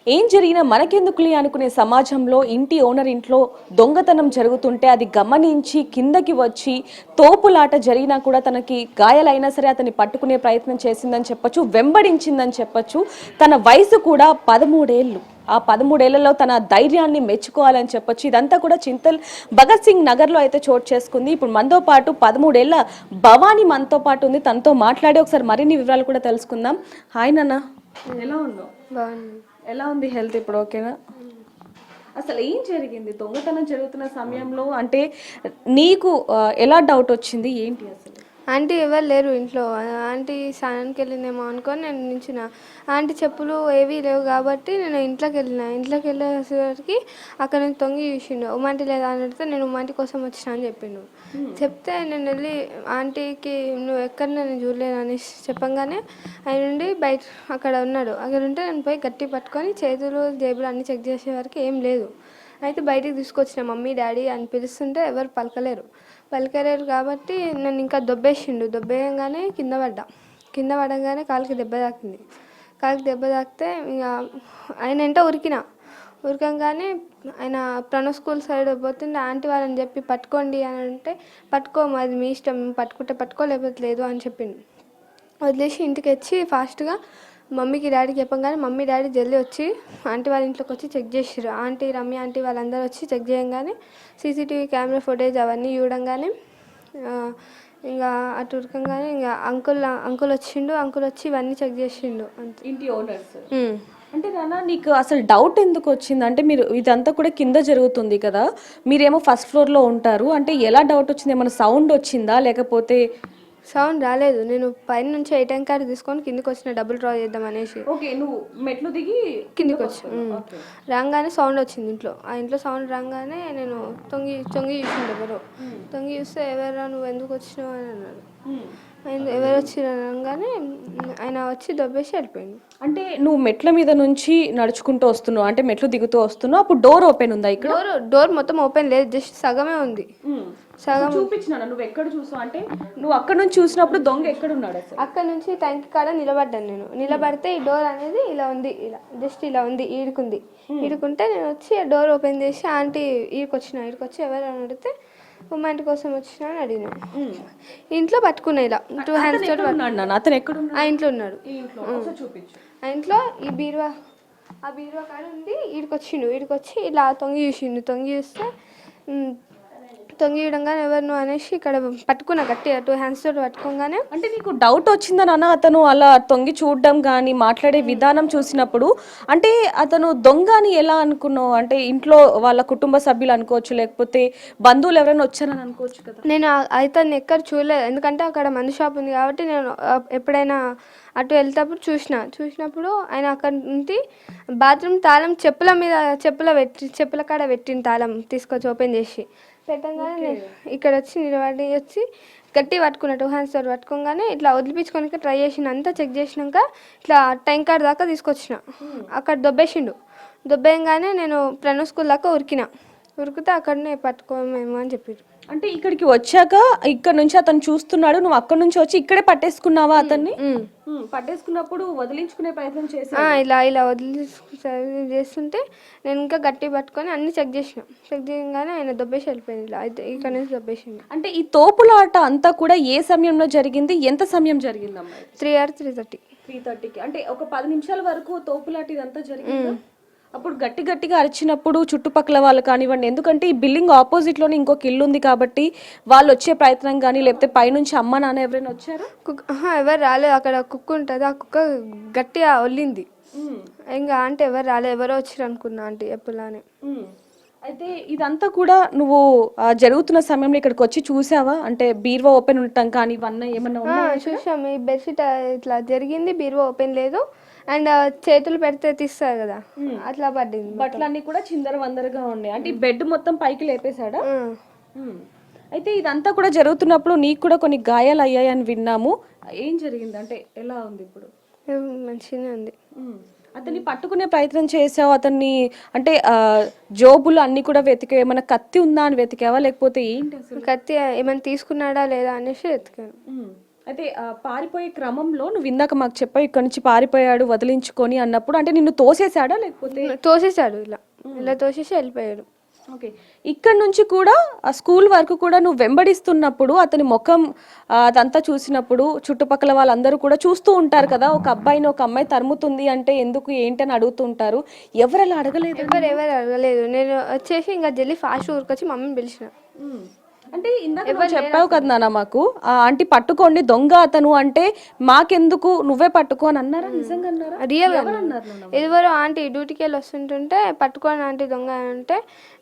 ఏం జరిగినా మనకెందుకులే అనుకునే సమాజంలో ఇంటి ఓనర్ ఇంట్లో దొంగతనం జరుగుతుంటే అది గమనించి కిందకి వచ్చి తోపులాట జరిగినా కూడా తనకి గాయాలైనా సరే అతన్ని పట్టుకునే ప్రయత్నం చేసిందని చెప్పొచ్చు, వెంబడించిందని చెప్పొచ్చు. తన వయసు కూడా 13 ఏళ్ళు. ఆ 13 ఏళ్లలో తన ధైర్యాన్ని మెచ్చుకోవాలని చెప్పొచ్చు. ఇదంతా కూడా చింతల్ భగత్ సింగ్ నగర్లో అయితే చోటు చేసుకుంది. ఇప్పుడు మనతో పాటు 13 ఏళ్ల భవానీ మనతో పాటు ఉంది. తనతో మాట్లాడి ఒకసారి మరిన్ని వివరాలు కూడా తెలుసుకుందాం. హాయ్ నాన్న, ఎలా ఉన్నావు? ఎలా ఉంది హెల్త్ ఇప్పుడు? ఓకేనా? అసలు ఏం జరిగింది దొంగతనం జరుగుతున్న సమయంలో? అంటే నీకు ఎలా డౌట్ వచ్చింది, ఏంటి అసలు? ఆంటీ ఎవరు లేరు ఇంట్లో. ఆంటీ స్నానానికి వెళ్ళిందేమో అనుకొని నేను నించున్న. ఆంటీ చెప్పులు ఏవీ లేవు కాబట్టి నేను ఇంట్లోకి వెళ్ళేసరికి అక్కడ నుంచి తొంగి చూసిండు. ఉమ్మాంటి లేదా అని అడిగితే నేను ఉమ్మాంటి కోసం వచ్చిన అని చెప్పిండు. చెప్తే నేను వెళ్ళి ఆంటీకి నువ్వు ఎక్కడ నేను చూడలేను అని చెప్పంగానే ఆయన నుండి బయట అక్కడ ఉన్నాడు. అక్కడ ఉంటే నేను పోయి గట్టి పట్టుకొని చేతులు జేబులు అన్నీ చెక్ చేసే వరకు ఏం లేదు. అయితే బయటికి తీసుకొచ్చిన మమ్మీ డాడీ అని పిలుస్తుంటే ఎవరు పలకలేరు కాబట్టి నన్ను ఇంకా దొబ్బేయంగానే కింద పడంగానే కాలికి దెబ్బ తాకితే ఇక ఆయన ఎంట ఉరకంగానే ఆయన ప్రణవ్ స్కూల్ సైడ్ పోతుంటే ఆంటీ వాళ్ళని చెప్పి పట్టుకోండి అని అంటే పట్టుకోము, అది మీ ఇష్టం, పట్టుకుంటే పట్టుకో లేకపోతే లేదు అని చెప్పిండు. వదిలేసి ఇంటికి వచ్చి ఫాస్ట్గా మమ్మీకి డాడీకి చెప్పగానే మమ్మీ డాడీ జల్దీ వచ్చి ఆంటీ వాళ్ళ ఇంట్లోకి వచ్చి చెక్ చేసారు. ఆంటీ రమ్య ఆంటీ వాళ్ళందరూ వచ్చి చెక్ చేయగానే సీసీటీవీ కెమెరా ఫుటేజ్ అవన్నీ చూడంగానే ఇంకా అటు ఉరకంగానే ఇంకా అంకుల్ వచ్చి ఇవన్నీ చెక్ చేసిండు అంతే. ఇంటి ఓనర్స్ అంటే నాన్న, నీకు అసలు డౌట్ ఎందుకు వచ్చింది? అంటే మీరు ఇదంతా కూడా కింద జరుగుతుంది కదా, మీరేమో ఫస్ట్ ఫ్లోర్లో ఉంటారు. అంటే ఎలా డౌట్ వచ్చింది? ఏమైనా సౌండ్ వచ్చిందా లేకపోతే? సౌండ్ రాలేదు. నేను పైన నుంచి ఏటీఎం కార్డు తీసుకొని కిందికి వచ్చిన డబ్బులు డ్రా చేద్దాం అనేసి. ఓకే, నువ్వు మెట్లు దిగి కిందికి వచ్చి రాగానే సౌండ్ వచ్చింది ఇంట్లో. ఆ ఇంట్లో సౌండ్ రాగానే నేను తొంగి చూసిండు ఎవరు. తొంగి చూస్తే ఎవరా నువ్వు ఎందుకు వచ్చినావు అని అన్నాడు. ఎవరు వచ్చినాగానే ఆయన వచ్చి దొబ్బేసి వెళ్ళిపోయింది. అంటే నువ్వు మెట్ల మీద నుంచి నడుచుకుంటూ వస్తున్నావు, అంటే మెట్లు దిగుతూ వస్తున్నావు, అప్పుడు డోర్ ఓపెన్ ఉందా? ఇక్కడ డోర్ మొత్తం ఓపెన్ లేదు, జస్ట్ సగమే ఉంది. సగం చూపించిన నువ్వు ఎక్కడ చూసావు? అంటే నువ్వు అక్కడ నుంచి చూసినప్పుడు దొంగ ఎక్కడ ఉన్నాడు? అక్కడ నుంచి ట్యాంక్ కాడ నిలబడ్డాను నేను. నిలబడితే ఈ డోర్ అనేది ఇలా ఉంది, జస్ట్ ఇలా ఉంది, ఈడుకుంటే నేను వచ్చి ఆ డోర్ ఓపెన్ చేసి ఆంటీ ఈడుకొచ్చి ఎవరు అని అడిగితే ఉమ్మాంటి కోసం వచ్చిన అని అడిగిన. ఇంట్లో పట్టుకున్నా ఇలా 2 హ్యాండ్స్ తోటి. అతను ఎక్కడ? ఆ ఇంట్లో ఉన్నాడు. ఆ ఇంట్లో ఆ బీరువా కాడ ఉండి ఈడికొచ్చి ఇలా తొంగి చూస్తే తొంగియడంగానే ఎవరు నువ్వు అనేసి ఇక్కడ పట్టుకున్నా గట్టిగా 2 హ్యాండ్స్ తోటి పట్టుకోగానే. అంటే నీకు డౌట్ వచ్చిందా నాన్న అతను అలా తొంగి చూడడం కానీ మాట్లాడే విధానం చూసినప్పుడు? అంటే అతను దొంగ అని ఎలా అనుకున్నావు? అంటే ఇంట్లో వాళ్ళ కుటుంబ సభ్యులు అనుకోవచ్చు, లేకపోతే బంధువులు ఎవరైనా వచ్చారని అనుకోవచ్చు కదా. నేను అతన్ని ఎక్కడ చూడలేదు, ఎందుకంటే అక్కడ మందు షాప్ ఉంది కాబట్టి. నేను ఎప్పుడైనా అటు వెళ్తేప్పుడు చూసినప్పుడు ఆయన అక్కడ నుండి బాత్రూమ్ తాళం చెప్పుల కాడ పెట్టిన తాళం తీసుకొచ్చి ఓపెన్ చేసి పెట్టంగానే ఇక్కడ వచ్చి నిలబడి గట్టి పట్టుకున్నా. 2 హ్యాండ్స్ తోటి పట్టుకోగానే ఇట్లా వదిలిపించుకోనికి ట్రై చేసిన. అంతా చెక్ చేసినాక ఇట్లా ట్యాంక్ కార్డ్ దాకా తీసుకొచ్చిన. అక్కడ దొబ్బేయంగానే నేను ప్రణవ్ స్కూల్ దాకా ఉరికితే అక్కడనే పట్టుకోమేమో అని చెప్పారు. అంటే ఇక్కడికి వచ్చాక ఇక్కడ నుంచి అతను చూస్తున్నాడు, నువ్వు అక్కడ నుంచి వచ్చి ఇక్కడే పట్టేసుకున్నావా అతన్ని? పట్టేసుకున్నప్పుడు వదిలించుకునే ప్రయత్నం చేసి ఇలా చేస్తుంటే నేను ఇంకా గట్టి పట్టుకొని అన్ని చెక్ చేయగానే ఆయన దొబ్బేసి వెళ్ళిపోయింది. ఇలా అయితే ఇక్కడ నుంచి దొబ్బేసింది. అంటే ఈ తోపులాట అంతా కూడా ఏ సమయంలో జరిగింది, ఎంత సమయం జరిగిందమ్మా? 3 or 3:30. అంటే ఒక 10 నిమిషాల వరకు తోపులాట ఇదంతా జరిగింది. అప్పుడు గట్టిగా అరిచినప్పుడు చుట్టుపక్కల వాళ్ళు కానివ్వండి, ఎందుకంటే ఈ బిల్డింగ్ ఆపోజిట్లోనే ఇంకొక ఇల్లు ఉంది కాబట్టి వాళ్ళు వచ్చే ప్రయత్నం కానీ, లేకపోతే పైనుంచి అమ్మ నాన్న ఎవరైనా వచ్చారు? ఎవరు రాలేదు. అక్కడ కుక్క ఉంటుంది, ఆ కుక్క గట్టిగా ఒళ్ళింది. ఇంకా అంటే ఎవరు రాలేదు, ఎవరో వచ్చారు అనుకున్నా ఆంటీ ఎప్పులానే. అయితే ఇదంతా కూడా నువ్వు జరుగుతున్న సమయంలో ఇక్కడికి వచ్చి చూసావా? అంటే బీరువా ఓపెన్ ఉండటం కానీ ఇవన్నీ ఏమన్నా చూసాము. ఈ బెడ్షీట్ ఇట్లా జరిగింది, బీరువా ఓపెన్ లేదు, అండ్ చేతులు పెడితే తీస్తారు కదా అట్లా పడింది. బట్టలన్నీ కూడా చిందర వందరగా ఉన్నాయి. అంటే ఈ బెడ్ మొత్తం పైకి లేపేశాడా? అయితే ఇదంతా కూడా జరుగుతున్నప్పుడు నీకు కూడా కొన్ని గాయాలు అయ్యాయని విన్నాము. ఏం జరిగింది? అంటే ఎలా ఉంది ఇప్పుడు? మంచిగానే ఉంది. అతన్ని పట్టుకునే ప్రయత్నం చేసావు, అతన్ని అంటే జోబులు అన్ని కూడా వెతికావు, ఏమైనా కత్తి ఉందా అని వెతికావా లేకపోతే ఏంటి అసలు? కత్తి ఏమైనా తీసుకున్నాడా లేదా అనేసి వెతికాను. అయితే పారిపోయే క్రమంలో నువ్వు ఇందాక మాకు చెప్పావు ఇక్కడ నుంచి పారిపోయాడు వదిలించుకొని అన్నప్పుడు, అంటే నిన్ను తోసేశాడా లేకపోతే? తోసేశాడు, ఇలా తోసేసి వెళ్ళిపోయాడు. ఓకే. ఇక్కడ నుంచి కూడా ఆ స్కూల్ వరకు కూడా నువ్వు వెంబడిస్తున్నప్పుడు అతని ముఖం అదంతా చూసినప్పుడు చుట్టుపక్కల వాళ్ళందరూ కూడా చూస్తూ ఉంటారు కదా, ఒక అబ్బాయిని ఒక అమ్మాయి తరుముతుంది అంటే ఎందుకు ఏంటి అని అడుగుతూ ఉంటారు. ఎవరు అలా అడగలేదు? ఎవరు అడగలేదు. నేను వచ్చేసి ఇంకా జల్లి ఫాస్ట్ ఊరికొచ్చి మమ్మీని పిలిచిన. అంటే ఇందాక నువ్వు చెప్పావు కదా నాన్న మాకు ఆ ఆంటీ పట్టుకోండి దొంగ అతను అంటే మాకెందుకు నువ్వే పట్టుకో అని అన్నారా? నిజంగా అన్నారా? రియల్ ఎవరో ఆంటీ డ్యూటీకి వెళ్ళి వస్తుంటుంటే పట్టుకోని ఆంటీ దొంగ అంటే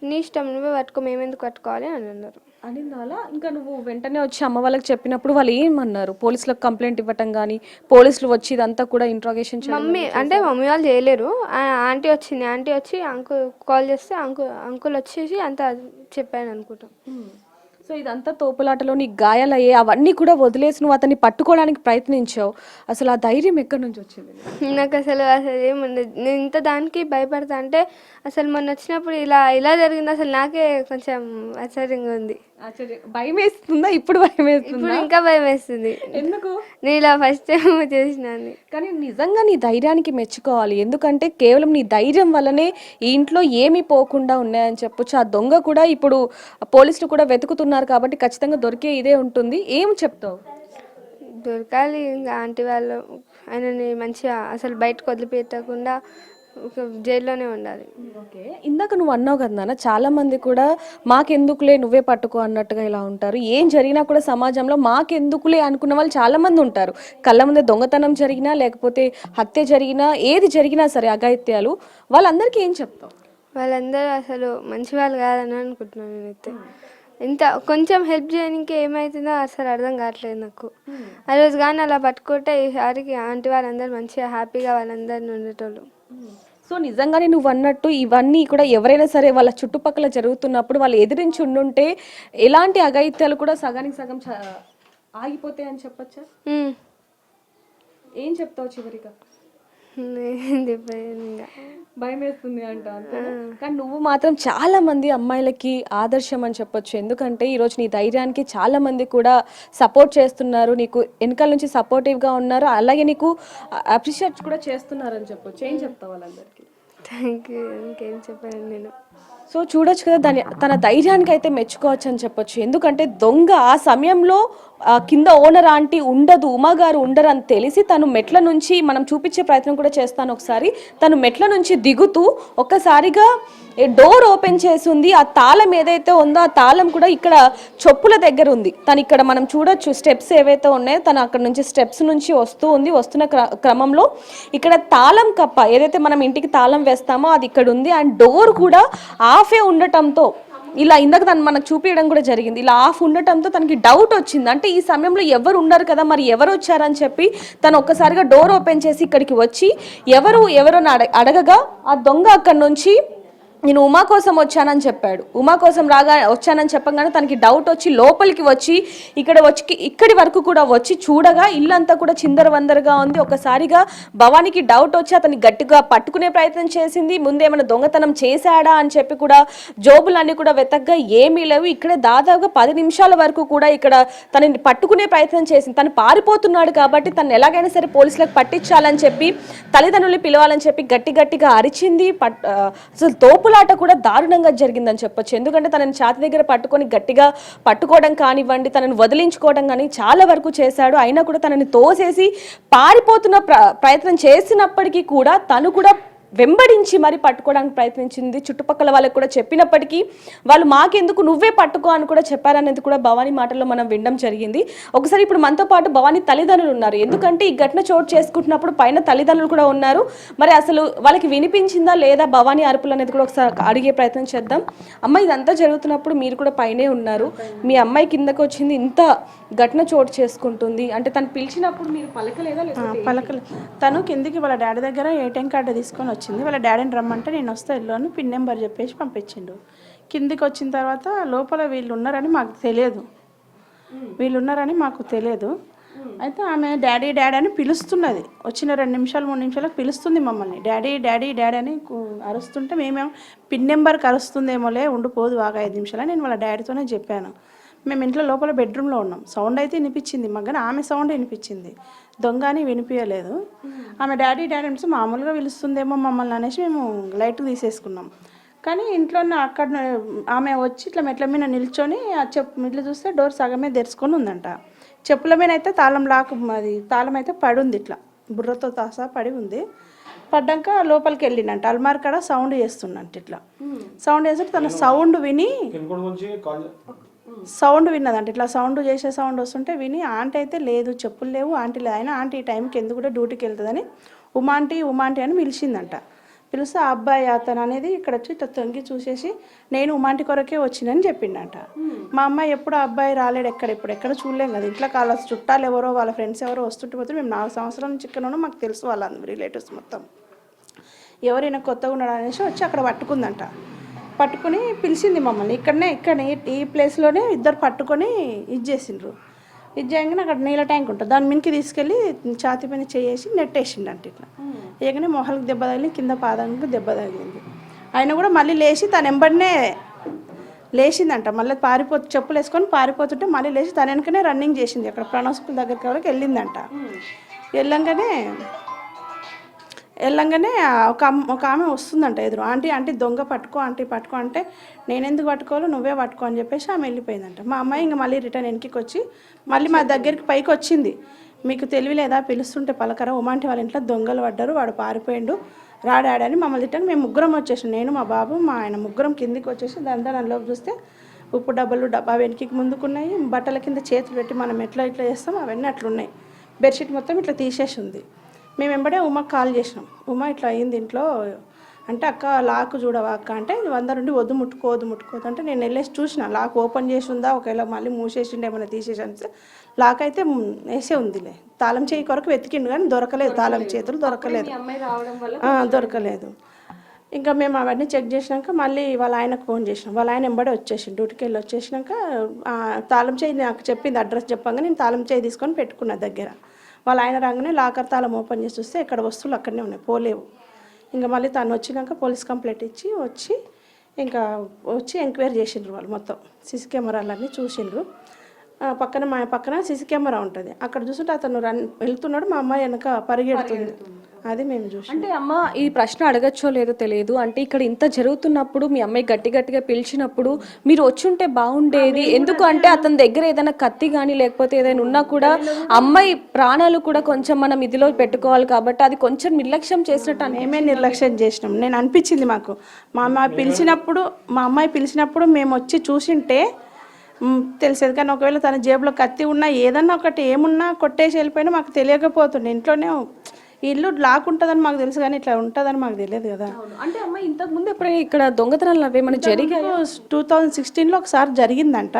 నీ ఇష్టం నువ్వే పట్టుకో మేమెందుకు పట్టుకోవాలి అని అన్నారు. అనిందాలా? ఇంకా నువ్వు వెంటనే వచ్చి అమ్మ వాళ్ళకి చెప్పినప్పుడు వాళ్ళు ఏమన్నారు? పోలీసులకు కంప్లైంట్ ఇవ్వటం కానీ పోలీసులు వచ్చి ఇదంతా కూడా ఇంట్రాగేషన్ మమ్మీ వాళ్ళు చేయలేరు. ఆంటీ వచ్చింది, ఆంటీ వచ్చి అంకుల్ కాల్ చేస్తే అంకుల్ వచ్చేసి అంతా చెప్పాను అనుకుంటాం. సో ఇదంతా తోపులాటలో నీకు గాయాలయ్యే అవన్నీ కూడా వదిలేసి నువ్వు అతన్ని పట్టుకోవడానికి ప్రయత్నించావు. అసలు ఆ ధైర్యం ఎక్కడి నుంచి వచ్చింది? నాకు అసలు ఏముండదు. నేను ఇంత దానికి భయపడతా అంటే అసలు మొన్న వచ్చినప్పుడు ఇలా జరిగింది. అసలు నాకే కొంచెం ఆశ్చర్యంగా ఉంది. భయం వేస్తుందా? ఇప్పుడు భయం వేస్తుంది? ఇప్పుడు ఇంకా భయం వేస్తుంది. ఎందుకు? నేను ఇలా ఫస్ట్ టైం చేసినాను. కానీ నిజంగా నీ ధైర్యానికి మెచ్చుకోవాలి. ఎందుకంటే కేవలం నీ ధైర్యం వల్లనే ఈ ఇంట్లో ఏమీ పోకుండా ఉన్నాయని చెప్పొచ్చు. ఆ దొంగ కూడా ఇప్పుడు పోలీసులు కూడా వెతుకుతున్నారు కాబట్టి ఖచ్చితంగా దొరికే ఇదే ఉంటుంది. ఏం చెప్తావు? దొరకాలి. ఇంకా ఆంటీ వాళ్ళు ఆయనని మంచిగా అసలు బయటకు వదిలిపెట్టకుండా జైల్లోనే ఉండాలి. ఓకే. ఇందాక నువ్వు అన్నావు కదా నాన్న, చాలా మంది కూడా మాకెందుకులే నువ్వే పట్టుకో అన్నట్టుగా ఇలా ఉంటారు. ఏం జరిగినా కూడా సమాజంలో మాకెందుకులే అనుకున్న వాళ్ళు చాలా మంది ఉంటారు. కళ్ళ ముందే దొంగతనం జరిగినా లేకపోతే హత్య జరిగినా ఏది జరిగినా సరే అఘాయిత్యాలు, వాళ్ళందరికీ ఏం చెప్తావు? వాళ్ళందరూ అసలు మంచి వాళ్ళు కాదని అనుకుంటున్నాను నేనైతే. ఇంత కొంచెం హెల్ప్ చేయడానికి ఏమవుతుందో అసలు అర్థం కావట్లేదు నాకు. ఆ రోజు కానీ అలా పట్టుకుంటే ఈసారికి ఆంటీ వాళ్ళందరూ మంచిగా హ్యాపీగా వాళ్ళందరినీ ఉండేటోళ్ళు. సో నిజంగానే నువ్వు అన్నట్టు ఇవన్నీ కూడా ఎవరైనా సరే వాళ్ళ చుట్టుపక్కల జరుగుతున్నప్పుడు వాళ్ళు ఎదిరించి ఉండుంటే ఎలాంటి అఘాయిత్యాలు కూడా సగానికి సగం ఆగిపోతాయి అని చెప్పచ్చా? ఏం చెప్తావు చివరిగా? భయం వేస్తుంది అంట. కానీ నువ్వు మాత్రం చాలా మంది అమ్మాయిలకి ఆదర్శం అని చెప్పొచ్చు. ఎందుకంటే ఈరోజు నీ ధైర్యానికి చాలా మంది కూడా సపోర్ట్ చేస్తున్నారు, నీకు వెనకాల నుంచి సపోర్టివ్గా ఉన్నారు, అలాగే నీకు అప్రిషియేట్ కూడా చేస్తున్నారు అని చెప్పొచ్చు. ఏం చెప్తావు వాళ్ళందరికీ? Thank you. ఇంకేం చెప్పాను నేను. సో చూడొచ్చు కదా, తన ధైర్యానికి అయితే మెచ్చుకోవచ్చు అని చెప్పొచ్చు. ఎందుకంటే దొంగ ఆ సమయంలో కింద ఓనర్ ఆంటీ ఉండదు, ఉమాగారు ఉండరు అని తెలిసి తను మెట్ల నుంచి, మనం చూపించే ప్రయత్నం కూడా చేస్తాను ఒకసారి, తను మెట్ల నుంచి దిగుతూ ఒక్కసారిగా డోర్ ఓపెన్ చేసి ఉంది. ఆ తాళం ఏదైతే ఉందో ఆ తాళం కూడా ఇక్కడ చొప్పుల దగ్గర ఉంది. తను ఇక్కడ మనం చూడొచ్చు స్టెప్స్ ఏవైతే ఉన్నాయో తను అక్కడ నుంచి స్టెప్స్ నుంచి వస్తున్న క్రమంలో ఇక్కడ తాళం కప్ప ఏదైతే మనం ఇంటికి తాళం వేస్తామో అది ఇక్కడ ఉంది. అండ్ డోర్ కూడా ఆఫే ఉండటంతో ఇలా ఇందాక తను మనకు చూపించడం కూడా జరిగింది. ఇలా ఆఫ్ ఉండటంతో తనకి డౌట్ వచ్చింది, అంటే ఈ సమయంలో ఎవరు ఉండరు కదా, మరి ఎవరు వచ్చారని చెప్పి తను ఒక్కసారిగా డోర్ ఓపెన్ చేసి ఇక్కడికి వచ్చి ఎవరు అడగగా ఆ దొంగ అక్కడి నుంచి నేను ఉమా కోసం వచ్చానని చెప్పాడు. ఉమా కోసం వచ్చానని చెప్పగానే తనకి డౌట్ వచ్చి లోపలికి వచ్చి ఇక్కడి వరకు కూడా వచ్చి చూడగా ఇల్లంతా కూడా చిందరవందరగా ఉంది. ఒకసారిగా భవానికి డౌట్ వచ్చి అతన్ని గట్టిగా పట్టుకునే ప్రయత్నం చేసింది. ముందేమైనా దొంగతనం చేశాడా అని చెప్పి కూడా జోబులన్నీ కూడా వెతగ్గా ఏమీ లేవు. ఇక్కడే దాదాపుగా 10 నిమిషాల వరకు కూడా ఇక్కడ తనని పట్టుకునే ప్రయత్నం చేసింది. తను పారిపోతున్నాడు కాబట్టి తను ఎలాగైనా సరే పోలీసులకు పట్టించాలని చెప్పి తల్లిదండ్రులు పిలవాలని చెప్పి గట్టిగా అరిచింది. అసలు తోపులాట కూడా దారుణంగా జరిగిందని చెప్పొచ్చు. ఎందుకంటే తనని ఛాతి దగ్గర పట్టుకొని గట్టిగా పట్టుకోవడం కానివ్వండి, తనని వదిలించుకోవడం కానీ చాలా వరకు చేశాడు. అయినా కూడా తనని తోసేసి పారిపోతున్న ప్రయత్నం చేసినప్పటికీ కూడా తను కూడా వెంబడించి మరి పట్టుకోవడానికి ప్రయత్నించింది. చుట్టుపక్కల వాళ్ళకి కూడా చెప్పినప్పటికీ వాళ్ళు మాకెందుకు నువ్వే పట్టుకో అని కూడా చెప్పారనేది కూడా భవానీ మాటల్లో మనం వినడం జరిగింది. ఒకసారి ఇప్పుడు మనతో పాటు భవానీ తల్లిదండ్రులు ఉన్నారు. ఎందుకంటే ఈ ఘటన చోటు చేసుకుంటున్నప్పుడు పైన తల్లిదండ్రులు కూడా ఉన్నారు. మరి అసలు వాళ్ళకి వినిపించిందా లేదా భవానీ అరుపులు అనేది కూడా ఒకసారి అడిగే ప్రయత్నం చేద్దాం. అమ్మ, ఇదంతా జరుగుతున్నప్పుడు మీరు కూడా పైనే ఉన్నారు, మీ అమ్మాయి కిందకు వచ్చింది, ఇంత ఘటన చోటు చేసుకుంటుంది అంటే తను పిలిచినప్పుడు మీరు పలకలేదా? పలకలే. తను కిందికి వాళ్ళ డాడీ దగ్గర ఏటీఎం కార్డు తీసుకొని వచ్చింది. వాళ్ళ డాడీని రమ్మంటే నేను వస్తే వెళ్ళాను, పిన్ నెంబర్ చెప్పేసి పంపించిండు. కిందికి వచ్చిన తర్వాత లోపల వీళ్ళు ఉన్నారని మాకు తెలియదు, అయితే ఆమె డాడీ అని పిలుస్తున్నది. వచ్చిన 2 నిమిషాలు 3 నిమిషాలకు పిలుస్తుంది మమ్మల్ని, డాడీ అని అరుస్తుంటే మేమేమో పిన్ నెంబర్కి అరుస్తుందేమోలే ఉండిపోదు బాగా 5 నిమిషాలు నేను వాళ్ళ డాడీతోనే చెప్పాను. మేము ఇంట్లో లోపల బెడ్రూమ్లో ఉన్నాం. సౌండ్ అయితే వినిపించింది మాకు, కానీ ఆమె సౌండ్ వినిపించింది, దొంగ అని వినిపించలేదు. ఆమె డాడీ అంటే మామూలుగా పిలుస్తుందేమో మమ్మల్ని అనేసి మేము లైట్ తీసేసుకున్నాం. కానీ ఇంట్లోనే అక్కడ ఆమె వచ్చి ఇట్లా మెట్ల మీద నిల్చొని ఆ ఇట్లా చూస్తే డోర్ సగమే తెరుచుకొని ఉందంట. చెప్పుల మీద అయితే తాళం అయితే పడి ఉంది, ఇట్లా బుర్రతో సహా పడి ఉంది. పడ్డాక లోపలికి వెళ్ళిందంట. అల్మార్ కాడ సౌండ్ చేస్తుందంట. ఇట్లా సౌండ్ చేస్తే తన సౌండ్ విన్నదంట. ఇట్లా సౌండ్ చేసే సౌండ్ వస్తుంటే విని ఆంటీ అయితే లేదు, చెప్పులు లేవు, ఆంటీ లేదు. అయినా ఆంటీ ఈ టైంకి ఎందుకు కూడా డ్యూటీకి వెళ్తుందని ఉమాంటీ అని పిలిచిందంట. పిలిస్తే ఆ అబ్బాయి అతను అనేది ఇక్కడ వచ్చి ఇట్లా తొంగి చూసేసి నేను ఉమాంటి కొరకే వచ్చిందని చెప్పిండట. మా అమ్మాయి ఎప్పుడు ఆ అబ్బాయి రాలేడు, ఎక్కడ చూడలేం కదా. ఇంట్లో వాళ్ళ చుట్టాలు ఎవరో వాళ్ళ ఫ్రెండ్స్ ఎవరో వస్తుంటే పోతే మేము 4 సంవత్సరాల నుంచి ఇక్కడ ఉన్నాం, మాకు తెలుసు వాళ్ళందరూ రిలేటివ్స్ మొత్తం. ఎవరైనా కొత్తగా ఉన్నాడు అనేసి వచ్చి అక్కడ పట్టుకుని పిలిచింది మమ్మల్ని. ఇక్కడ ఈ ప్లేస్లోనే ఇద్దరు పట్టుకొని చేసిండ్రు. చేయగానే అక్కడ నీళ్ళ ట్యాంక్ ఉంటుంది, దాని మీదకి తీసుకెళ్ళి ఛాతీ పైన చేసి నెట్టేసిండంట. ఇట్లా వేయగానే మొహలకు దెబ్బ తగిలి, కింద పాదానికి దెబ్బ తగిలింది. ఆయన కూడా మళ్ళీ లేచి తన వెంబడినే లేచిందంట. మళ్ళీ చెప్పులు వేసుకొని పారిపోతుంటే మళ్ళీ లేచి తన వెనకనే రన్నింగ్ చేసింది. అక్కడ ప్రణవ్ స్కూల్ దగ్గరికి వరకు వెళ్ళిందంట. వెళ్ళంగానే ఒక ఆమె వస్తుందంట ఎదురు. ఆంటీ దొంగ పట్టుకో అంటే నేనెందుకు పట్టుకోవాలో నువ్వే పట్టుకో అని చెప్పేసి ఆమె వెళ్ళిపోయిందంట. మా అమ్మాయి ఇంకా మళ్ళీ రిటర్న్ వెనక్కి వచ్చి మళ్ళీ మా దగ్గరికి పైకి వచ్చింది. మీకు తెలియలేదా, పిలుస్తుంటే పలకరా, ఉమాంటి వాళ్ళ ఇంట్లో దొంగలు పడ్డారు, వాడు పారిపోయిండు, రాడాడని మమ్మల్ని తిట్టాను. మేము ముగ్గురం వచ్చేసాం, నేను మా బాబు మా ఆయన ముగ్గురం కిందికి వచ్చేసి దానిలోకి చూస్తే ఉప్పు డబ్బా వెనక్కి ముందుకున్నాయి, బట్టల కింద చేతులు పెట్టి మనం ఎట్లా చేస్తాం అవన్నీ అట్లున్నాయి. బెడ్షీట్ మొత్తం ఇట్లా తీసేసి ఉంది. మేము వెంబడే ఉమాకి కాల్ చేసినాం. ఉమా ఇట్లా అయింది ఇంట్లో అంటే, అక్క లాక్ చూడవా అక్క అంటే, 100 నుండి వద్దు ముట్టుకోవద్దు అంటే నేను వెళ్ళేసి చూసిన లాక్ ఓపెన్ చేసి ఉందా, ఒకవేళ మళ్ళీ మూసేసిండే ఏమైనా తీసేసి అంటే లాక్ అయితే వేసే ఉందిలే. తాళం చేయి కొరకు వెతికిండు కానీ దొరకలేదు, తాళం చేతులు దొరకలేదు. ఇంకా మేము అవన్నీ చెక్ చేసినాక మళ్ళీ వాళ్ళ ఆయనకు ఫోన్ చేసినాం. వాళ్ళ ఆయన వెంబడే వచ్చేసి డ్యూటీకి వెళ్ళి వచ్చేసినాక తాళం చేయి నాకు చెప్పింది, అడ్రస్ చెప్పంగా నేను తాళం చేయి తీసుకొని పెట్టుకున్నా దగ్గర. వాళ్ళ ఆయన రాగానే లాకర్ తాళం ఓపెన్ చేసి చూస్తే ఇక్కడ వస్తువులు అక్కడనే ఉన్నాయి, పోలేవు. ఇంకా మళ్ళీ తను వచ్చినాక పోలీస్ కంప్లైంట్ వచ్చి ఎంక్వైరీ చేసిండ్రు వాళ్ళు. మొత్తం సీసీ కెమెరాలన్నీ చూసిండ్రు. మా పక్కన సీసీ కెమెరా ఉంటుంది, అక్కడ చూస్తుంటే అతను వెళ్తున్నాడు, మా అమ్మాయి వెనక పరిగెడుతుంది. అది మేము చూసి. అంటే అమ్మ ఈ ప్రశ్న అడగచ్చో లేదో తెలియదు, అంటే ఇక్కడ ఇంత జరుగుతున్నప్పుడు మీ అమ్మాయి గట్టిగా పిలిచినప్పుడు మీరు వచ్చుంటే బాగుండేది. ఎందుకు అంటే అతని దగ్గర ఏదైనా కత్తి కానీ లేకపోతే ఏదైనా ఉన్నా కూడా అమ్మాయి ప్రాణాలు కూడా కొంచెం మనం ఇదిలో పెట్టుకోవాలి కాబట్టి అది కొంచెం నిర్లక్ష్యం చేసినట్టు. మేమే నిర్లక్ష్యం చేసినాం. నేను అనిపించింది మాకు మా అమ్మాయి పిలిచినప్పుడు మేము వచ్చి చూసింటే తెలిసేది. కానీ ఒకవేళ తన జేబులో కత్తి ఉన్నా ఏదన్నా ఒకటి ఏమున్నా కొట్టేసి వెళ్ళిపోయినా మాకు తెలియకపోతుండే. ఇంట్లోనే ఇల్లు లాక్ ఉంటుందని మాకు తెలుసు కానీ ఇట్లా ఉంటుందని మాకు తెలియదు కదా. అంటే అమ్మాయి ఇంతకు ముందు ఎప్పుడైనా ఇక్కడ దొంగతనాలు అవేమైనా జరిగాయి? 2016లో ఒకసారి జరిగిందంట,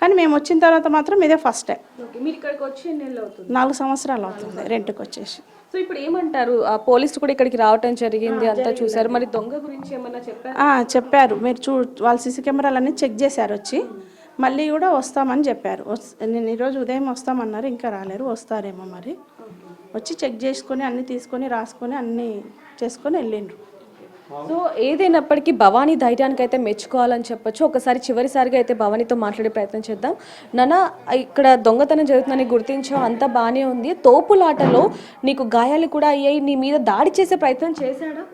కానీ మేము వచ్చిన తర్వాత మాత్రం ఇదే ఫస్ట్ టైం. మీరు ఇక్కడికి వచ్చి ఎన్ని నెలలు అవుతుంది? 4 సంవత్సరాలు అవుతుంది రెంట్కి వచ్చేసి. సో ఇప్పుడు ఏమంటారు, ఆ పోలీసులు కూడా ఇక్కడికి రావటం జరిగింది, అంతా చూసారు, మరి దొంగ గురించి ఏమన్నా చెప్పారు. మీరు వాళ్ళ సీసీ కెమెరాలన్నీ చెక్ చేశారు వచ్చి, మళ్ళీ కూడా వస్తామని చెప్పారు. నేను ఈరోజు ఉదయం వస్తామన్నారు, ఇంకా రాలేరు, వస్తారేమో మరి. వచ్చి చెక్ చేసుకొని అన్నీ తీసుకొని రాసుకొని అన్నీ చేసుకొని వెళ్ళిండ్రు. సో ఏదైనప్పటికీ భవానీ ధైర్యానికి అయితే మెచ్చుకోవాలని చెప్పొచ్చు. ఒకసారి చివరిసారిగా అయితే భవానీతో మాట్లాడే ప్రయత్నం చేద్దాం. నాన్న, ఇక్కడ దొంగతనం జరుగుతుందని గుర్తించావు, అంతా బాగానే ఉంది. తోపులాటలో నీకు గాయాలు కూడా అయ్యాయి, నీ మీద దాడి చేసే ప్రయత్నం చేశాడా?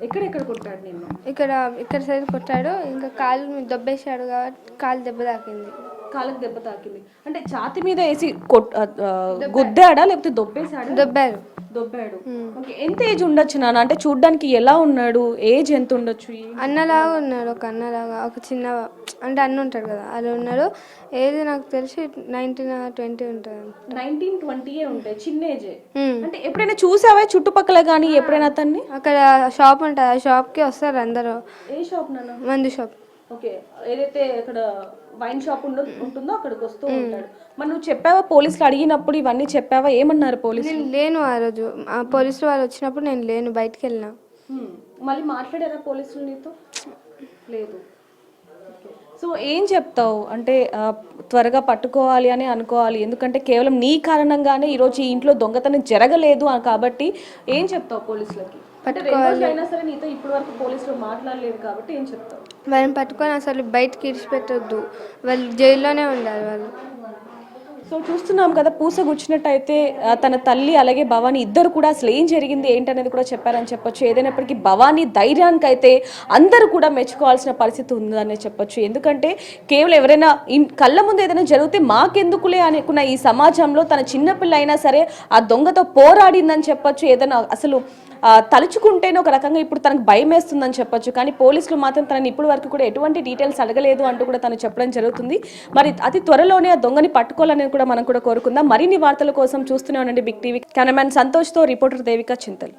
ఎక్కడ కొట్టాడు నిన్ను? ఇక్కడ సైడ్ కొట్టాడు, ఇంకా కాలు దెబ్బేశాడు కాబట్టి కాలు దెబ్బ తాకింది. కాళ్ళకి దెబ్బ తాకింది అంటే ఛాతి మీద వేసి గుద్దాడా లేకపోతే దొబ్బాడు? ఎంత ఏజ్ ఉండొచ్చు నాన్న? అంటే చూడ్డానికి ఎలా ఉన్నాడు, ఏజ్ ఎంత ఉండొచ్చు? అన్నలాగా ఉన్నాడు, ఒక అన్నలాగా, ఒక చిన్న అంటే అన్న ఉంటాడు కదా అలా ఉన్నాడు. ఏజ్ నాకు తెలిసి 19-20 ఉంటుంది. 19-20 ఉంటాయి, చిన్న ఏజే. అంటే ఎప్పుడైనా చూసావా చుట్టుపక్కల కానీ ఎప్పుడైనా అతన్ని? అక్కడ షాప్ ఉంటుంది, ఆ షాప్కి వస్తారు అందరూ. ఏ షాప్ నాన్న? మందు షాప్. ఓకే, ఏదైతే అక్కడ వైన్ షాప్ ఉంటుందో అక్కడికి వస్తూ ఉంటాడు. మరి నువ్వు చెప్పావా పోలీసులు అడిగినప్పుడు ఇవన్నీ చెప్పావా? ఏమన్నారు పోలీసులు? నేను లేను ఆ రోజు, పోలీసులు వాళ్ళు వచ్చినప్పుడు నేను లేను, బయటికి వెళ్ళినా. మళ్ళీ మాట్లాడారా పోలీసులు నీతో? లేదు. సో ఏం చెప్తావు అంటే త్వరగా పట్టుకోవాలి అని అనుకోవాలి, ఎందుకంటే కేవలం నీ కారణంగానే ఈరోజు ఈ ఇంట్లో దొంగతనం జరగలేదు కాబట్టి ఏం చెప్తావు పోలీసులకి? అయినా సరే నీతో ఇప్పటి వరకు పోలీసులు మాట్లాడలేదు కాబట్టి ఏం చెప్తావు? వాళ్ళని పట్టుకొని అసలు బయటకి ఇడిచిపెట్టొద్దు, వాళ్ళు జైల్లోనే ఉండాలి వాళ్ళు. సో చూస్తున్నాం కదా, పూసగుచ్చినట్టయితే తన తల్లి అలాగే భవానీ ఇద్దరు కూడా అసలు ఏం జరిగింది ఏంటనేది కూడా చెప్పారని చెప్పొచ్చు. ఏదైనప్పటికీ భవానీ ధైర్యానికి అయితే అందరూ కూడా మెచ్చుకోవాల్సిన పరిస్థితి ఉందని చెప్పొచ్చు. ఎందుకంటే కేవలం ఎవరైనా కళ్ళ ముందు ఏదైనా జరిగితే మాకెందుకులే అనుకున్న ఈ సమాజంలో తన చిన్నపిల్ల అయినా సరే ఆ దొంగతో పోరాడిందని చెప్పొచ్చు. ఏదైనా అసలు తలుచుకుంటేనే ఒక రకంగా ఇప్పుడు తనకు భయం వేస్తుందని చెప్పొచ్చు. కానీ పోలీసులు మాత్రం తనని ఇప్పటి వరకు కూడా ఎటువంటి డీటెయిల్స్ అడగలేదు అంటూ కూడా తను చెప్పడం జరుగుతుంది. మరి అతి త్వరలోనే ఆ దొంగని పట్టుకోవాలని కూడా మనం కూడా కోరుకుందాం. మరిన్ని వార్తల కోసం చూస్తూనే ఉండండి బిగ్ టీవీ. కెమెరామెన్ సంతోష్తో reporter Devika Chintal.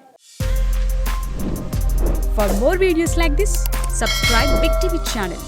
For more videos like this, subscribe Big TV channel.